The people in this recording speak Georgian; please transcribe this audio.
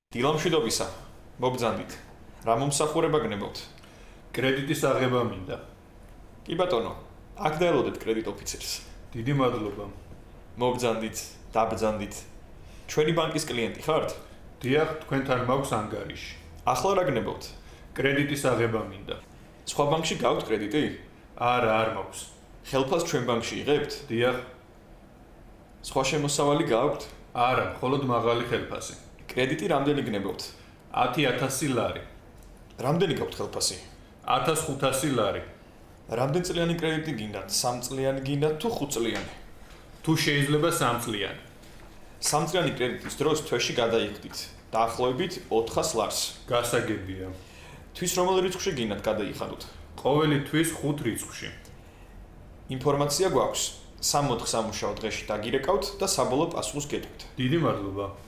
დილამშვიდობისა, მოგბრძანდით. რა მომსახურება გნებავთ? კრედიტის აღება მინდა. კი ბატონო, აქ დაელოდეთ კრედიტ ოფიცერს. დიდი მადლობა. მოგბრძანდით, დაბრძანდით. ჩვენი ბანკის კლიენტი ხართ? დიახ, თქვენთან მაქვს ანგარიში. ახლა რა გნებავთ? კრედიტის აღება მინდა. სხვა ბანკში გაქვთ კრედიტი? არა, არ მაქვს. ხელფას ჩვენ ბანკში იღებთ? დიახ, სხვა შემოსავალი გაქვთ? არა, მხოლოდ მაღალი ხელფასი. კრედიტი რამდენი გნებავთ? 10,000 ლარი. რამდენი გაქვთ ხელფასი? 1500 ლარი. რამდენი წლიანი კრედიტი გინდათ? 3 წლიანი გინდათ თუ 5 წლიანი? თუ შეიძლება 3 წლიანი. 3 წლიანი კრედიტის დროს თვეში გადაიხდით. დაახლოებით 400 ლარს. გასაგებია. თვის რომელ რიცხვში გინდათ გადაიხადოთ? ყოველი თვის 5 რიცხვში. ინფორმაცია გვაქვს. 64 სამუშაო დღეში დაგირეკავთ და საბოლოო პასუხს გეტყვით. დიდი მადლობა.